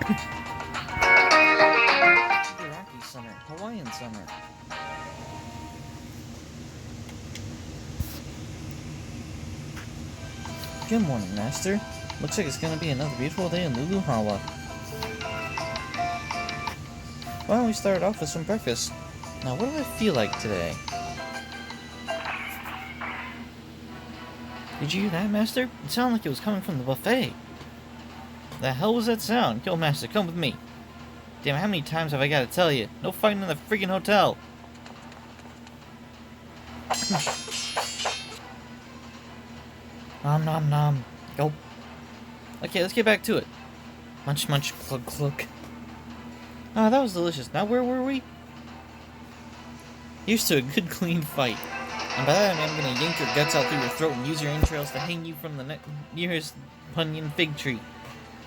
Ibaraki summer, Hawaiian summer. Good morning, Master. Looks like it's gonna be another beautiful day in Luluhawa. Why don't we start off with some breakfast? Now, what do I feel like today? Did you hear that, Master? It sounded like it was coming from the buffet. The hell was that sound? Yo, Master, come with me. Damn, how many times have I gotta tell you? No fighting in the freaking hotel. Nom nom nom. Go. Okay, let's get back to it. Munch munch cluck cluck. Ah, that was delicious. Now where were we? Here's to a good clean fight. And by that I mean I'm gonna yank your guts out through your throat and use your entrails to hang you from the nearest punyan fig tree.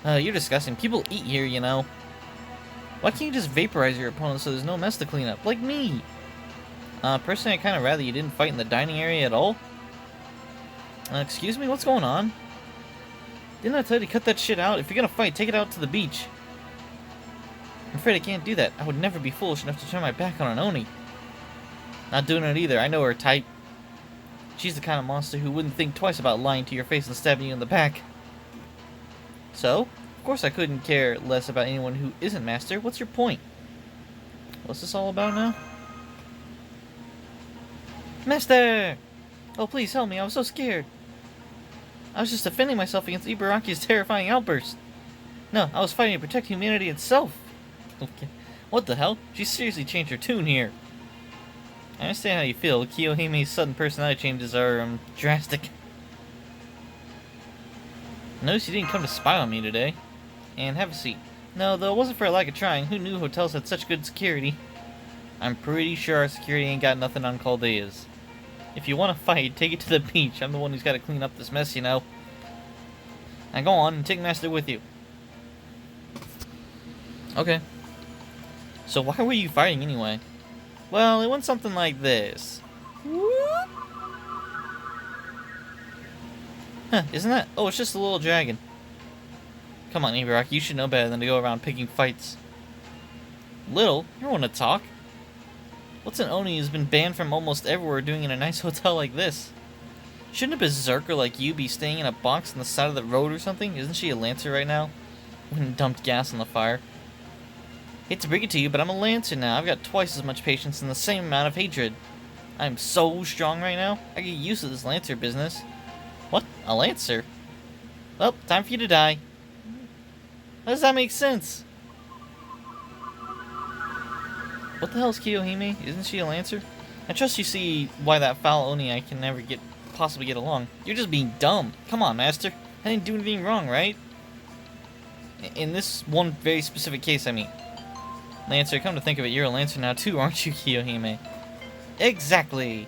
You're disgusting. People eat here, you know. Why can't you just vaporize your opponent so there's no mess to clean up? Like me! Personally, I'd kind of rather you didn't fight in the dining area at all. Excuse me? What's going on? Didn't I tell you to cut that shit out? If you're gonna fight, take it out to the beach. I'm afraid I can't do that. I would never be foolish enough to turn my back on an Oni. Not doing it either. I know her type. She's the kind of monster who wouldn't think twice about lying to your face and stabbing you in the back. So, of course I couldn't care less about anyone who isn't Master. What's your point? What's this all about now? Master! Oh, please help me. I was so scared. I was just defending myself against Ibaraki's terrifying outburst. No, I was fighting to protect humanity itself. Okay. What the hell? She seriously changed her tune here. I understand how you feel. Kiyohime's sudden personality changes are, drastic. Notice you didn't come to spy on me today. And have a seat. No, though it wasn't for a lack of trying. Who knew hotels had such good security? I'm pretty sure our security ain't got nothing on Caldeas. If you want to fight, take it to the beach. I'm the one who's got to clean up this mess, you know. Now go on and take Master with you. Okay. So why were you fighting anyway? Well, it went something like this. Huh, isn't that? Oh, it's just a little dragon. Come on, Ibaraki, you should know better than to go around picking fights. Little? You don't want to talk. What's an Oni who's been banned from almost everywhere doing in a nice hotel like this? Shouldn't a berserker like you be staying in a box on the side of the road or something? Isn't she a lancer right now? When dumped gas on the fire. Hate to bring it to you, but I'm a lancer now. I've got twice as much patience and the same amount of hatred. I'm so strong right now. I get used to this lancer business. What? A lancer? Well, time for you to die. How does that make sense? What the hell is Kiyohime? Isn't she a lancer? I trust you see why that foul Oni I can never possibly get along. You're just being dumb. Come on, Master. I didn't do anything wrong, right? In this one very specific case, I mean. Lancer, come to think of it, you're a lancer now too, aren't you, Kiyohime? Exactly!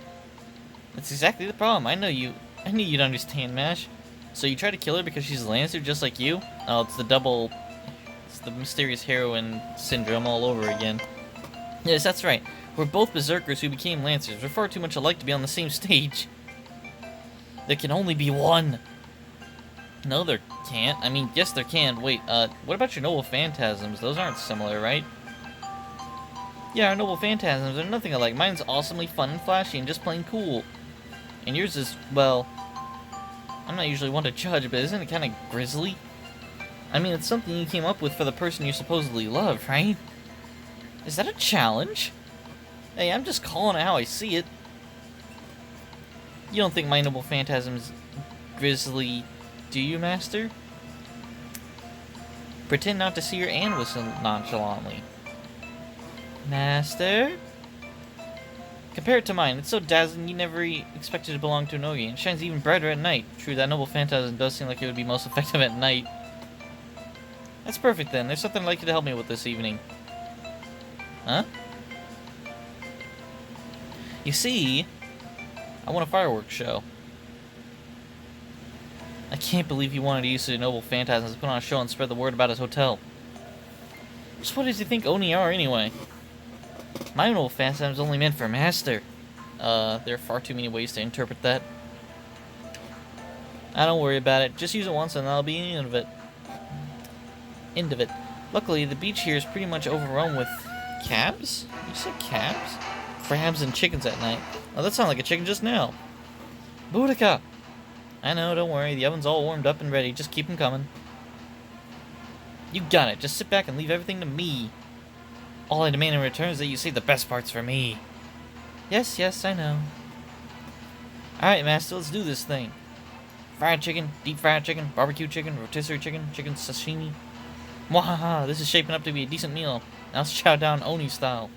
That's exactly the problem. I knew you'd understand, Mash. So you try to kill her because she's a lancer just like you? Oh, it's the mysterious heroine syndrome all over again. Yes, that's right. We're both berserkers who became lancers. We're far too much alike to be on the same stage. There can only be one. No, there can't. I mean, yes, there can. Wait, what about your noble phantasms? Those aren't similar, right? Yeah, our noble phantasms are nothing alike. Mine's awesomely fun and flashy and just plain cool. And yours is, well, I'm not usually one to judge, but isn't it kind of grisly? I mean, it's something you came up with for the person you supposedly love, right? Is that a challenge? Hey, I'm just calling it how I see it. You don't think my noble phantasm's grisly, do you, Master? Pretend not to see her and whistle nonchalantly. Master? Compare it to mine. It's so dazzling you never expected to belong to an Ogi. It shines even brighter at night. True, that noble phantasm does seem like it would be most effective at night. That's perfect then. There's something I'd like you to help me with this evening. Huh? You see, I want a fireworks show. I can't believe he wanted to use the noble phantasms to put on a show and spread the word about his hotel. Just what does he think Oni are anyway? My noble phantasm's only meant for Master. There are far too many ways to interpret that. Don't worry about it. Just use it once and that'll be the end of it. Luckily, the beach here is pretty much overrun with cabs? You said cabs? Crabs and chickens at night. Oh, that sounded like a chicken just now. Boudica! I know, don't worry. The oven's all warmed up and ready. Just keep them coming. You got it. Just sit back and leave everything to me. All I demand in return is that you save the best parts for me. Yes, yes, I know. Alright, Master, let's do this thing. Fried chicken, deep fried chicken, barbecue chicken, rotisserie chicken, chicken sashimi. Mwahaha, this is shaping up to be a decent meal. Now let's chow down Oni style.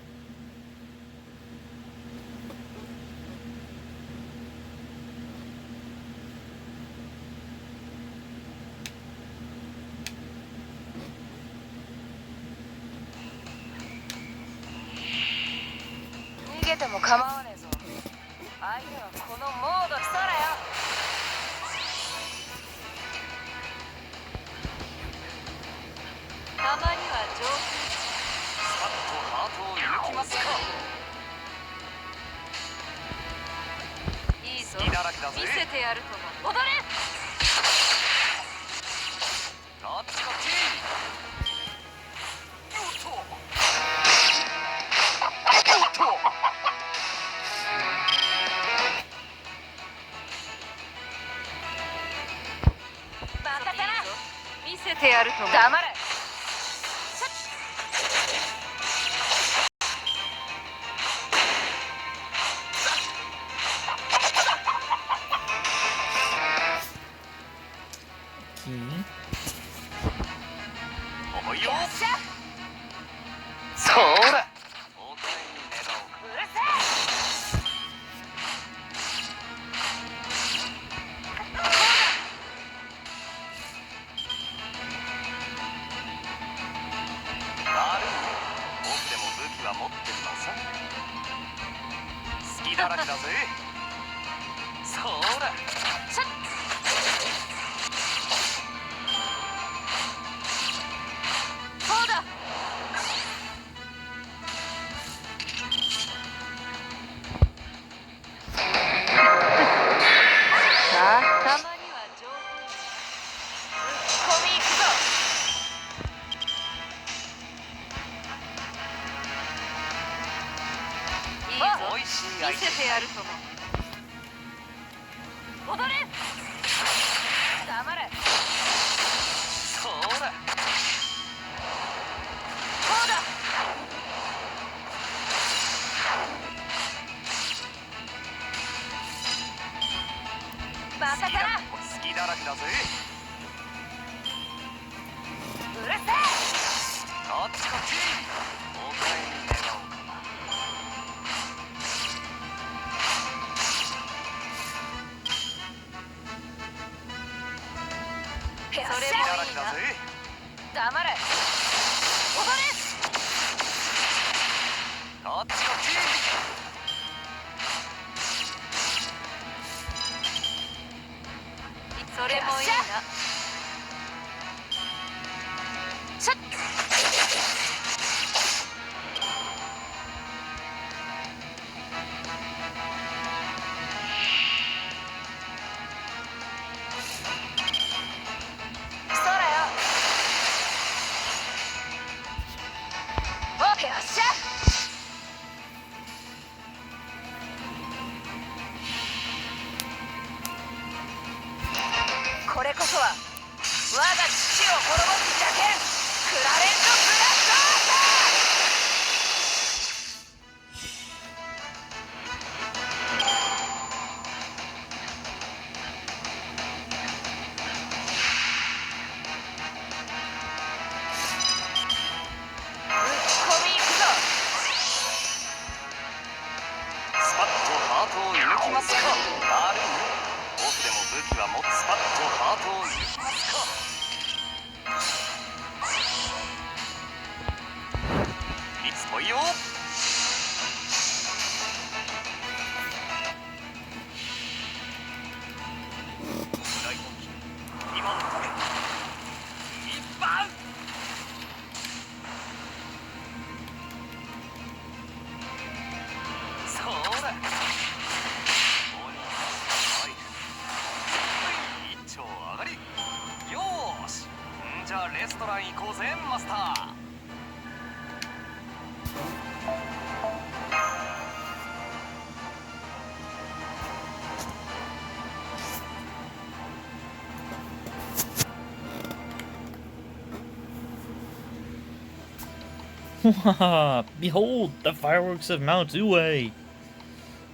Behold, the fireworks of Mount Uwe!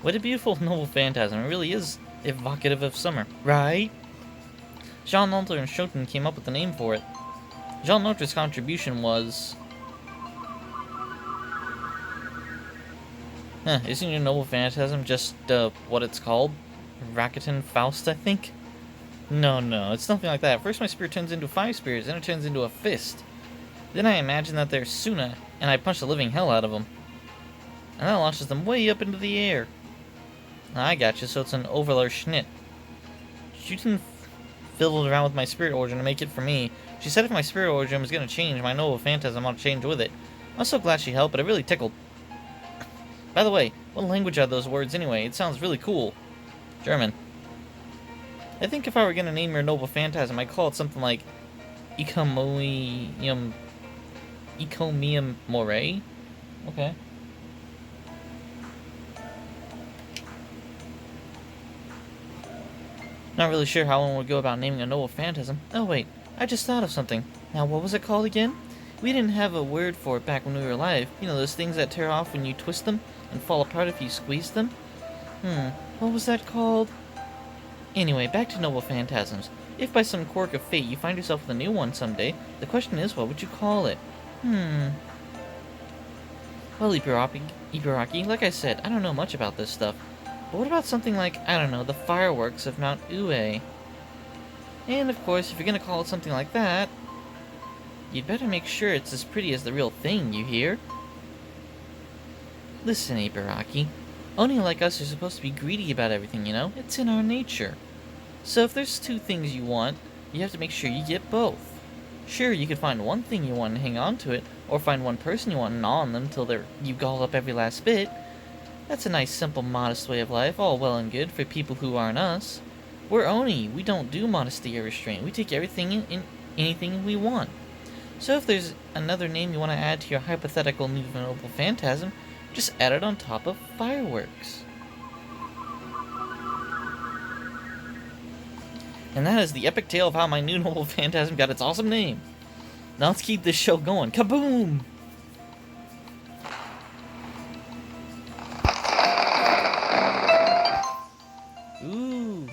What a beautiful, noble phantasm. It really is evocative of summer, right? Jean Notre and Schoten came up with the name for it. Jean Notre's contribution was... isn't your noble phantasm just, what it's called? Rakuten Faust, I think? No, it's nothing like that. First my spirit turns into 5 spirits, then it turns into a fist. Then I imagine that they're Suna, and I punch the living hell out of them. And that launches them way up into the air. I gotcha, so it's an Overlar Schnitt. Schoten fiddled around with my spirit origin to make it for me. She said if my spirit origin was going to change, my noble phantasm ought to change with it. I'm so glad she helped, but it really tickled. By the way, what language are those words anyway? It sounds really cool. German. I think if I were going to name your noble phantasm, I'd call it something like Ecomium More. Okay. Not really sure how one would go about naming a noble phantasm. Oh wait, I just thought of something. Now what was it called again? We didn't have a word for it back when we were alive. You know, those things that tear off when you twist them and fall apart if you squeeze them? What was that called? Anyway, back to noble phantasms. If by some quirk of fate you find yourself with a new one someday, the question is, what would you call it? Well, Ibaraki, like I said, I don't know much about this stuff. But what about something like, I don't know, the fireworks of Mount Uwe? And of course, if you're gonna call it something like that, you'd better make sure it's as pretty as the real thing, you hear? Listen, Ibaraki, Oni like us are supposed to be greedy about everything, you know? It's in our nature. So if there's 2 things you want, you have to make sure you get both. Sure, you could find one thing you want and hang on to it, or find one person you want and gnaw on them till you gobble up every last bit. That's a nice, simple, modest way of life, all well and good for people who aren't us. We're Oni. We don't do modesty or restraint. We take everything in anything we want. So if there's another name you want to add to your hypothetical new noble phantasm, just add it on top of fireworks. And that is the epic tale of how my new noble phantasm got its awesome name. Now let's keep this show going. Kaboom! Ooh.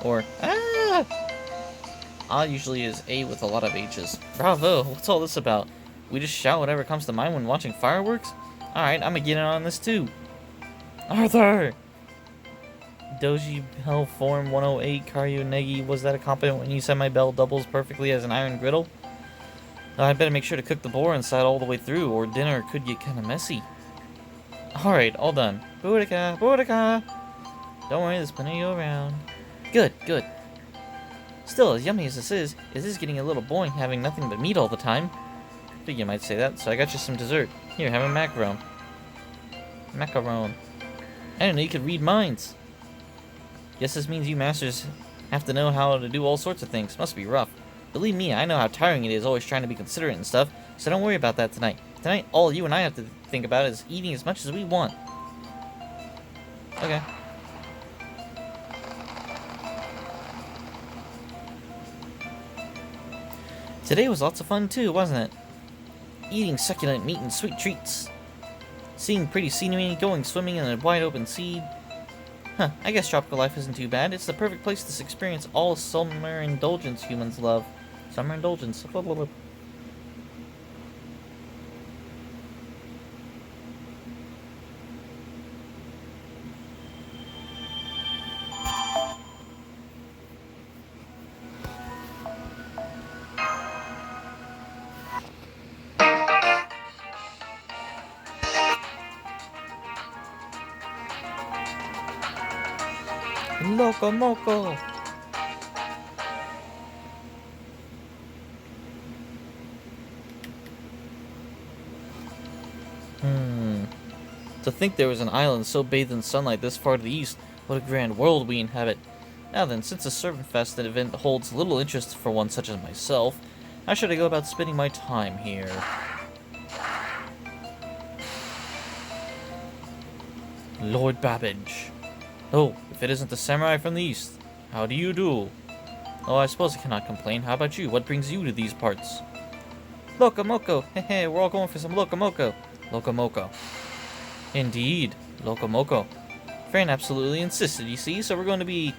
Or, ah! Ah usually is A with a lot of H's. Bravo! What's all this about? We just shout whatever comes to mind when watching fireworks? Alright, I'm gonna get in on this too. Arthur! Doji Bell Form 108 Karyu Negi, was that a compliment when you said my bell doubles perfectly as an iron griddle? I'd better make sure to cook the boar inside all the way through, or dinner could get kinda messy. Alright, all done. Boudica! Boudica! Don't worry, there's plenty around. Good. Still, as yummy as this is getting a little boring having nothing but meat all the time. I think you might say that, so I got you some dessert. Here, have a macaron. Macaron. I didn't know you could read minds. Guess this means you masters have to know how to do all sorts of things. Must be rough. Believe me, I know how tiring it is always trying to be considerate and stuff, so don't worry about that tonight. Tonight, all you and I have to think about is eating as much as we want. Okay. Today was lots of fun too, wasn't it? Eating succulent meat and sweet treats. Seeing pretty scenery, going swimming in a wide open sea. Huh, I guess tropical life isn't too bad. It's the perfect place to experience all summer indulgence humans love. Summer indulgence. Blah, blah, blah. Loco Moco! To think there was an island so bathed in sunlight this far to the east. What a grand world we inhabit. Now then, since the ServantFest event holds little interest for one such as myself, how should I go about spending my time here? Lord Babbage. Oh, if it isn't the samurai from the east. How do you do? Oh, I suppose I cannot complain. How about you? What brings you to these parts? Lokomoko! Hehe, we're all going for some Lokomoko. Lokomoko. Indeed, Lokomoko. Fran absolutely insisted, you see, so we're going to be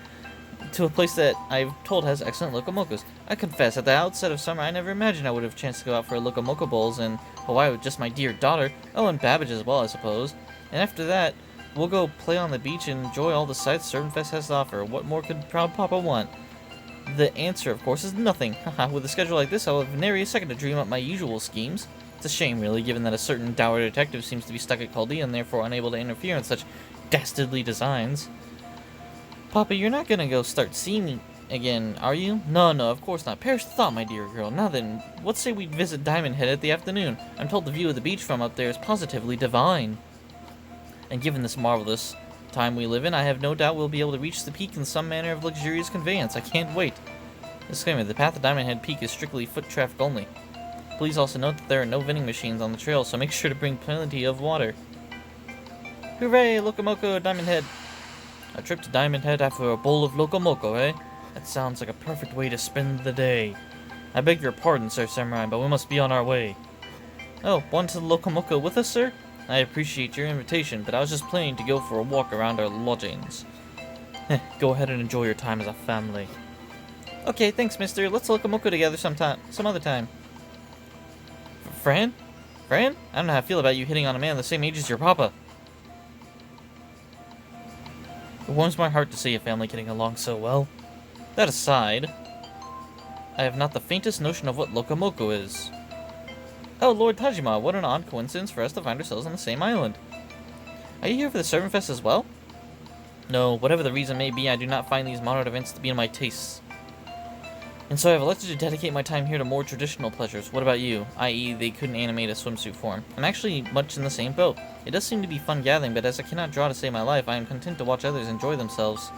to a place that I've told has excellent Lokomokos. I confess, at the outset of summer, I never imagined I would have a chance to go out for a Lokomoko Bowls in Hawaii with just my dear daughter. Oh, and Babbage as well, I suppose. And after that, we'll go play on the beach and enjoy all the sights ServantFes has to offer. What more could proud Papa want? The answer, of course, is nothing. Haha, with a schedule like this, I'll have nary a second to dream up my usual schemes. It's a shame, really, given that a certain dour detective seems to be stuck at Chaldea and therefore unable to interfere in such dastardly designs. Papa, you're not gonna go start seeing again, are you? No, of course not. Perish the thought, my dear girl. Now then, what say we visit Diamond Head at the afternoon? I'm told the view of the beach from up there is positively divine. And given this marvelous time we live in, I have no doubt we'll be able to reach the peak in some manner of luxurious conveyance. I can't wait. Disclaimer, the path to Diamond Head Peak is strictly foot traffic only. Please also note that there are no vending machines on the trail, so make sure to bring plenty of water. Hooray, Lokomoko, Diamond Head! A trip to Diamond Head after a bowl of Lokomoko, eh? That sounds like a perfect way to spend the day. I beg your pardon, Sir Samurai, but we must be on our way. Oh, want to Lokomoko with us, sir? I appreciate your invitation, but I was just planning to go for a walk around our lodgings. Go ahead and enjoy your time as a family. Okay, thanks, mister. Let's Lokomoko together some other time. Fran? Fran? I don't know how I feel about you hitting on a man the same age as your papa. It warms my heart to see a family getting along so well. That aside, I have not the faintest notion of what Lokomoko is. Oh, Lord Tajima, what an odd coincidence for us to find ourselves on the same island. Are you here for the ServantFes as well? No, whatever the reason may be, I do not find these modern events to be in my tastes. And so I have elected to dedicate my time here to more traditional pleasures. What about you? I.e., they couldn't animate a swimsuit form. I'm actually much in the same boat. It does seem to be fun gathering, but as I cannot draw to save my life, I am content to watch others enjoy themselves.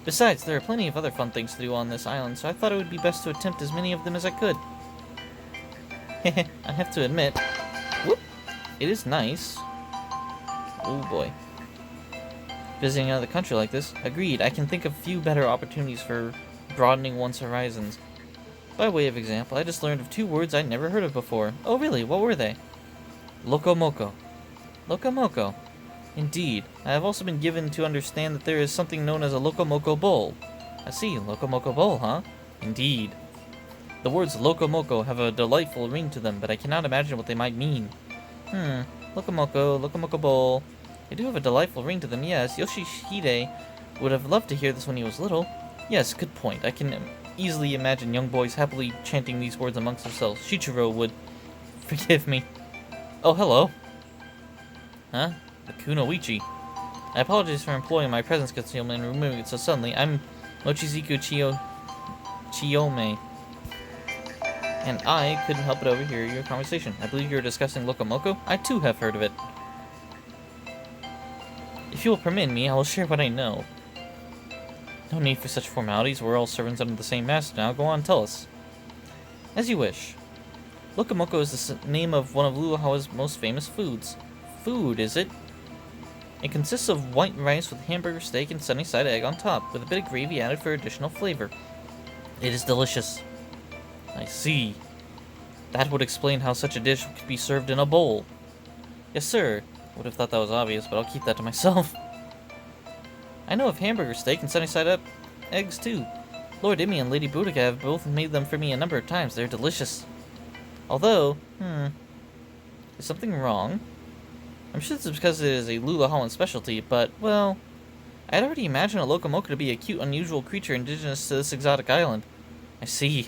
Besides, there are plenty of other fun things to do on this island, so I thought it would be best to attempt as many of them as I could. I have to admit, whoop, it is nice. Oh boy. Visiting another country like this. Agreed, I can think of few better opportunities for broadening one's horizons. By way of example, I just learned of two words I'd never heard of before. Oh really, what were they? Lokomoko. Lokomoko. Indeed, I have also been given to understand that there is something known as a Lokomoko Bowl. I see, Lokomoko Bowl, huh? Indeed. The words Lokomoko have a delightful ring to them, but I cannot imagine what they might mean. Lokomoko Bowl. They do have a delightful ring to them, yes. Yoshihide would have loved to hear this when he was little. Yes, good point. I can easily imagine young boys happily chanting these words amongst themselves. Shichiro would forgive me. Oh, hello. Huh? The Kunoichi. I apologize for employing my presence concealment and removing it so suddenly. I'm Mochizuki Chiyome. And I couldn't help but overhear your conversation. I believe you were discussing Lokomoko. I too have heard of it. If you will permit me, I will share what I know. No need for such formalities. We're all servants under the same master now. Go on, tell us. As you wish. Lokomoko is the name of one of Luahawa's most famous foods. Food, is it? It consists of white rice with hamburger steak and sunny side egg on top, with a bit of gravy added for additional flavor. It is delicious. I see. That would explain how such a dish could be served in a bowl. Yes, sir. I would have thought that was obvious, but I'll keep that to myself. I know of hamburger steak and sunny side up eggs, too. Lord Imi and Lady Boudica have both made them for me a number of times. They're delicious. Although, is something wrong? I'm sure this is because it is a Lulahawan specialty, but, well, I'd already imagined a Lokomoko to be a cute, unusual creature indigenous to this exotic island. I see.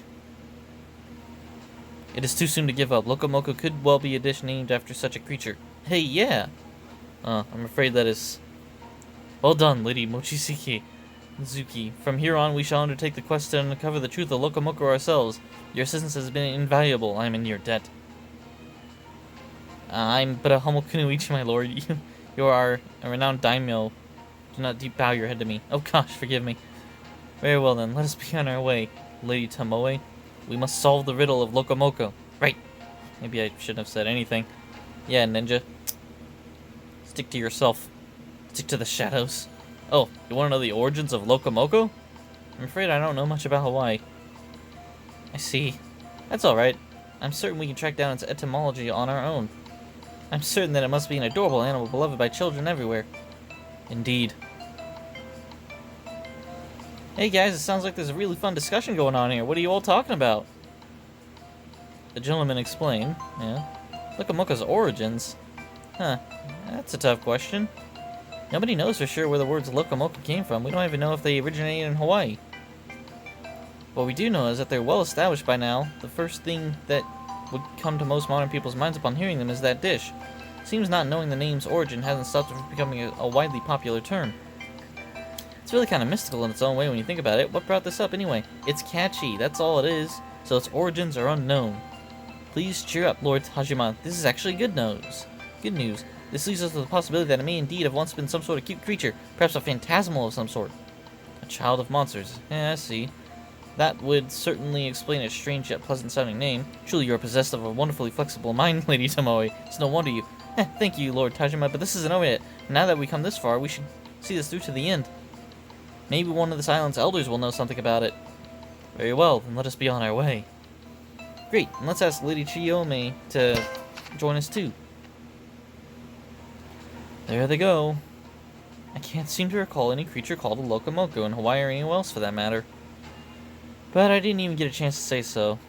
It is too soon to give up. Lokomoko could well be a dish named after such a creature. Hey, yeah! I'm afraid that is... Well done, Lady Mochizuki. From here on, we shall undertake the quest to uncover the truth of Lokomoko ourselves. Your assistance has been invaluable. I am in your debt. I'm but a humble kunoichi, my lord. You are a renowned daimyo. Do not deep bow your head to me. Oh gosh, forgive me. Very well then, let us be on our way, Lady Tomoe. We must solve the riddle of Lokomoko. Right. Maybe I shouldn't have said anything. Yeah, ninja. Stick to yourself. Stick to the shadows. Oh, you want to know the origins of Lokomoko? I'm afraid I don't know much about Hawaii. I see. That's alright. I'm certain we can track down its etymology on our own. I'm certain that it must be an adorable animal beloved by children everywhere. Indeed. Hey guys, it sounds like there's a really fun discussion going on here. What are you all talking about? The gentleman explained. Yeah. Lokomoko's origins? Huh. That's a tough question. Nobody knows for sure where the words Lokomoko came from. We don't even know if they originated in Hawaii. What we do know is that they're well established by now. The first thing that would come to most modern people's minds upon hearing them is that dish. Seems not knowing the name's origin hasn't stopped it from becoming a widely popular term. It's really kind of mystical in its own way when you think about it. What brought this up anyway? It's catchy, that's all it is. So its origins are unknown. Please cheer up, Lord Tajima. This is actually good news. Good news. This leads us to the possibility that it may indeed have once been some sort of cute creature, perhaps a phantasmal of some sort. A child of monsters. I see. That would certainly explain its strange yet pleasant-sounding name. Truly, you are possessed of a wonderfully flexible mind, Lady Tomoe. It's no wonder you. Thank you, Lord Tajima, but this isn't over yet. Now that we come this far, we should see this through to the end. Maybe one of this island's elders will know something about it. Very well, then let us be on our way. Great, and let's ask Lady Chiyome to join us too. There they go. I can't seem to recall any creature called a Lokomoko in Hawaii or anywhere else for that matter. But I didn't even get a chance to say so.